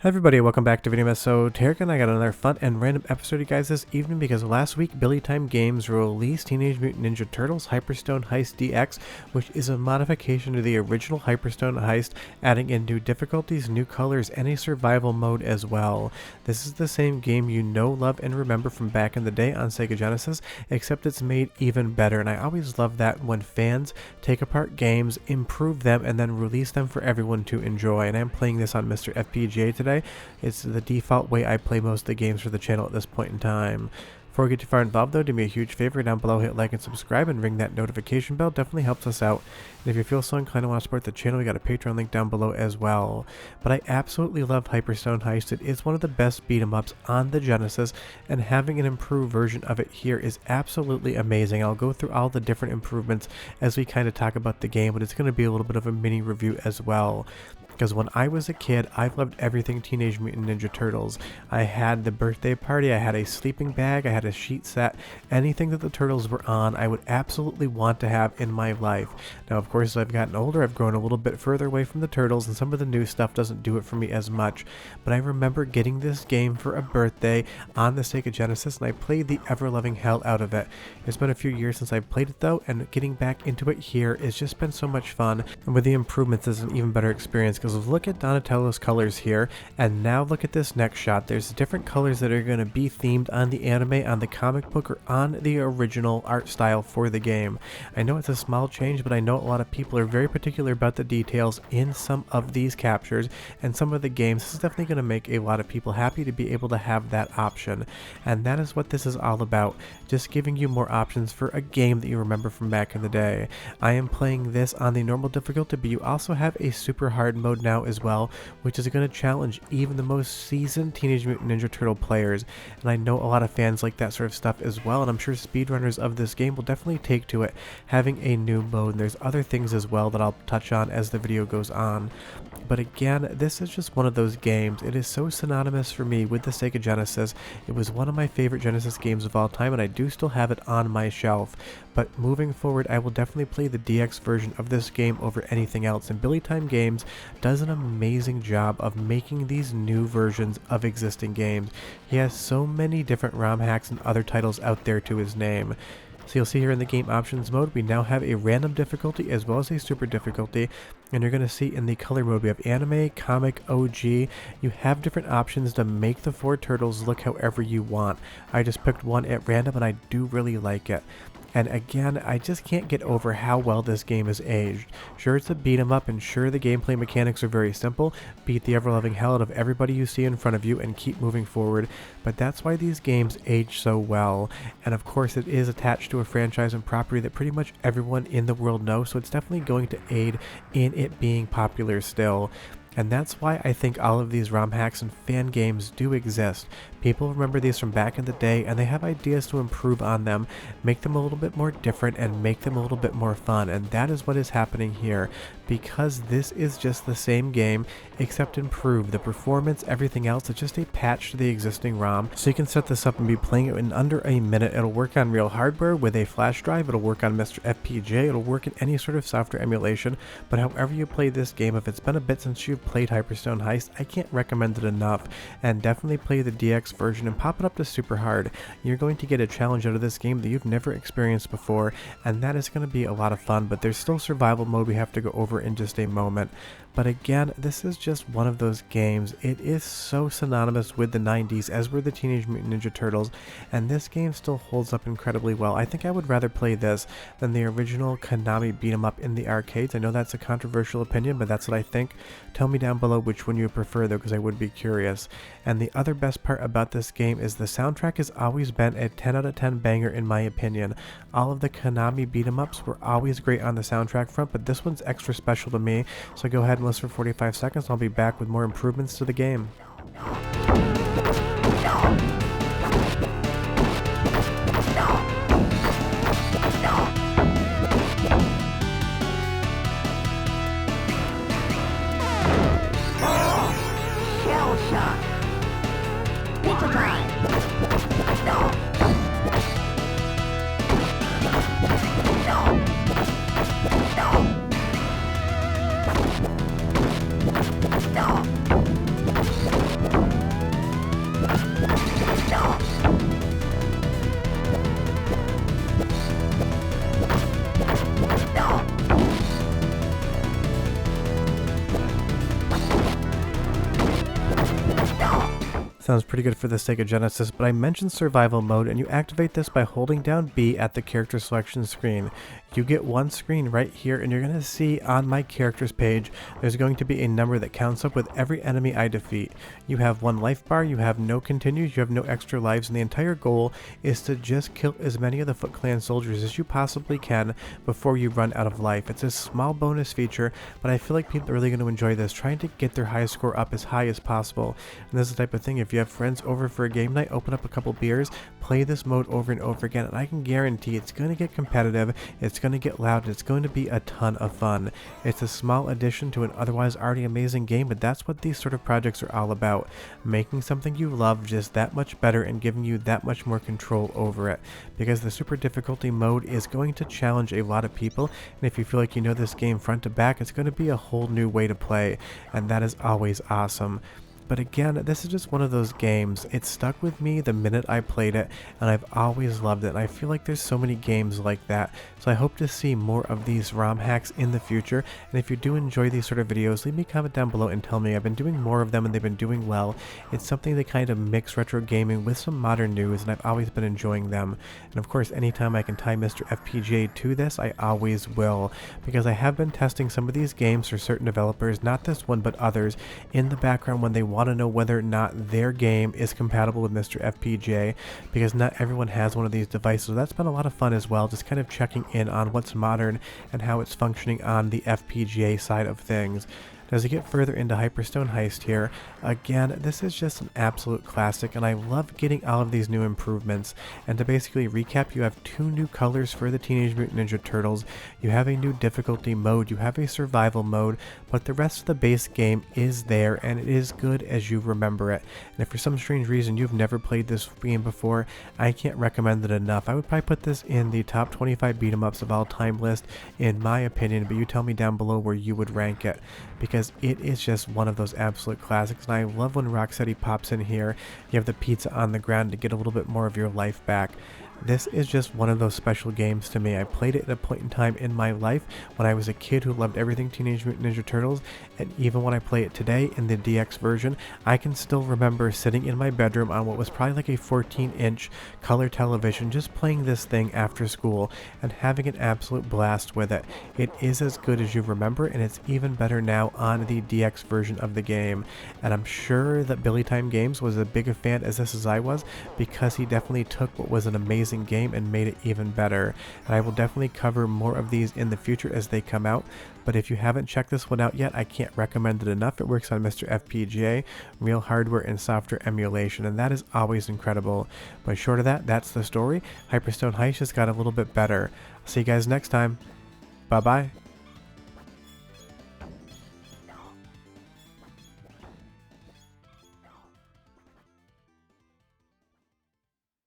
Hi everybody, welcome back to Video Mess. So Tarek and I got another fun and random episode you guys this evening because last week BillyTime Games released Teenage Mutant Ninja Turtles Hyperstone Heist DX, which is a modification to the original Hyperstone Heist, adding in new difficulties, new colors, and a survival mode as well. This is the same game you know, love, and remember from back in the day on Sega Genesis, except it's made even better, and I always love that when fans take apart games, improve them, and then release them for everyone to enjoy. And I'm playing this on MiSTer FPGA today. It's the default way I play most of the games for the channel at this point in time. Before we get too far involved though, do me a huge favor down below, hit like and subscribe and ring that notification bell, definitely helps us out. And if you feel so inclined to want to support the channel, we got a Patreon link down below as well. But I absolutely love Hyperstone Heist. It is one of the best beat 'em ups on the Genesis, and having an improved version of it here is absolutely amazing. I'll go through all the different improvements as we kind of talk about the game, but it's going to be a little bit of a mini review as well. Because when I was a kid, I loved everything Teenage Mutant Ninja Turtles. I had the birthday party, I had a sleeping bag, I had a sheet set, anything that the Turtles were on, I would absolutely want to have in my life. Now, of course, as I've gotten older, I've grown a little bit further away from the Turtles, and some of the new stuff doesn't do it for me as much. But I remember getting this game for a birthday on the Sega Genesis, and I played the ever-loving hell out of it. It's been a few years since I've played it, though, and getting back into it here has just been so much fun. And with the improvements, it's an even better experience. Because look at Donatello's colors here, and now look at this next shot. There's different colors that are going to be themed on the anime, on the comic book, or on the original art style for the game. I know it's a small change, but I know a lot of people are very particular about the details in some of these captures and some of the games. This is definitely going to make a lot of people happy to be able to have that option, and that is what this is all about, just giving you more options for a game that you remember from back in the day. I am playing this on the normal difficulty, but you also have a super hard mode now as well, which is going to challenge even the most seasoned Teenage Mutant Ninja Turtle players, and I know a lot of fans like that sort of stuff as well, and I'm sure speedrunners of this game will definitely take to it, having a new mode. And there's other things as well that I'll touch on as the video goes on. But again, this is just one of those games. It is so synonymous for me with the Sega Genesis. It was one of my favorite Genesis games of all time, and I do still have it on my shelf. But moving forward, I will definitely play the DX version of this game over anything else. And BillyTime Games does an amazing job of making these new versions of existing games. He has so many different ROM hacks and other titles out there to his name. So you'll see here in the game options mode, we now have a random difficulty as well as a super difficulty. And you're going to see in the color mode, we have anime, comic, OG. You have different options to make the four turtles look however you want. I just picked one at random, and I do really like it. And again, I just can't get over how well this game is aged. Sure, it's a beat 'em up, and sure, the gameplay mechanics are very simple. Beat the ever-loving hell out of everybody you see in front of you and keep moving forward. But that's why these games age so well. And of course, it is attached to a franchise and property that pretty much everyone in the world knows, so it's definitely going to aid in it being popular still. And that's why I think all of these ROM hacks and fan games do exist. People remember these from back in the day, and they have ideas to improve on them, make them a little bit more different, and make them a little bit more fun. And that is what is happening here, because this is just the same game, except improved. The performance, everything else, it's just a patch to the existing ROM. So you can set this up and be playing it in under a minute. It'll work on real hardware with a flash drive. It'll work on MiSTer FPGA. It'll work in any sort of software emulation. But however you play this game, if it's been a bit since you've played Hyperstone Heist, I can't recommend it enough. And definitely play the DX version and pop it up to super hard. You're going to get a challenge out of this game that you've never experienced before, and that is going to be a lot of fun. But there's still survival mode we have to go over in just a moment. But again, this is just one of those games. It is so synonymous with the 90s, as were the Teenage Mutant Ninja Turtles, and this game still holds up incredibly well. I think I would rather play this than the original Konami beat 'em up in the arcades. I know that's a controversial opinion, but that's what I think. Tell me down below which one you prefer though, because I would be curious. And the other best part about this game is the soundtrack has always been a 10 out of 10 banger in my opinion. All of the Konami beat 'em ups were always great on the soundtrack front, but this one's extra special to me, so go ahead and listen for 45 seconds. I'll be back with more improvements to the game. Shell shock. Pizza time. sounds pretty good for the Sega Genesis, but I mentioned survival mode, and you activate this by holding down B at the character selection screen. You get one screen right here, and you're going to see on my characters page, there's going to be a number that counts up with every enemy I defeat. You have one life bar, you have no continues, you have no extra lives, and the entire goal is to just kill as many of the Foot Clan soldiers as you possibly can before you run out of life. It's a small bonus feature, but I feel like people are really going to enjoy this, trying to get their highest score up as high as possible. And this is the type of thing, if you have friends over for a game night, open up a couple beers, play this mode over and over again, and I can guarantee it's going to get competitive, it's going to get loud, and it's going to be a ton of fun. It's a small addition to an otherwise already amazing game, but that's what these sort of projects are all about. Making something you love just that much better and giving you that much more control over it. Because the super difficulty mode is going to challenge a lot of people, and if you feel like you know this game front to back, it's going to be a whole new way to play, and that is always awesome. But again, this is just one of those games. It stuck with me the minute I played it, and I've always loved it. And I feel like there's so many games like that. So I hope to see more of these ROM hacks in the future. And if you do enjoy these sort of videos, leave me a comment down below and tell me. I've been doing more of them and they've been doing well. It's something that kind of mix retro gaming with some modern news, and I've always been enjoying them. And of course, anytime I can tie MiSTer FPGA to this, I always will. Because I have been testing some of these games for certain developers, not this one but others, in the background when they want to know whether or not their game is compatible with MiSTer FPGA, because not everyone has one of these devices. So that's been a lot of fun as well, just kind of checking in on what's modern and how it's functioning on the FPGA side of things. As we get further into Hyperstone Heist here, again, this is just an absolute classic, and I love getting all of these new improvements. And to basically recap, you have 2 new colors for the Teenage Mutant Ninja Turtles, you have a new difficulty mode, you have a survival mode, but the rest of the base game is there, and it is good as you remember it. And if for some strange reason you've never played this game before, I can't recommend it enough. I would probably put this in the top 25 beat-em-ups of all time list, in my opinion, but you tell me down below where you would rank it, because it is just one of those absolute classics. And I love when Rocksteady pops in here, you have the pizza on the ground to get a little bit more of your life back. This is just one of those special games to me. I played it at a point in time in my life when I was a kid who loved everything Teenage Mutant Ninja Turtles, and even when I play it today in the DX version, I can still remember sitting in my bedroom on what was probably like a 14-inch color television, just playing this thing after school and having an absolute blast with it. It is as good as you remember, and it's even better now on the DX version of the game. And I'm sure that BillyTime Games was as big a fan as this as I was, because he definitely took what was an amazing game and made it even better. And I will definitely cover more of these in the future as they come out. But if you haven't checked this one out yet, I can't recommend it enough. It works on MiSTer FPGA, real hardware and software emulation, and that is always incredible. But short of that, that's the story. Hyperstone Heist just got a little bit better. I'll see you guys next time. Bye bye.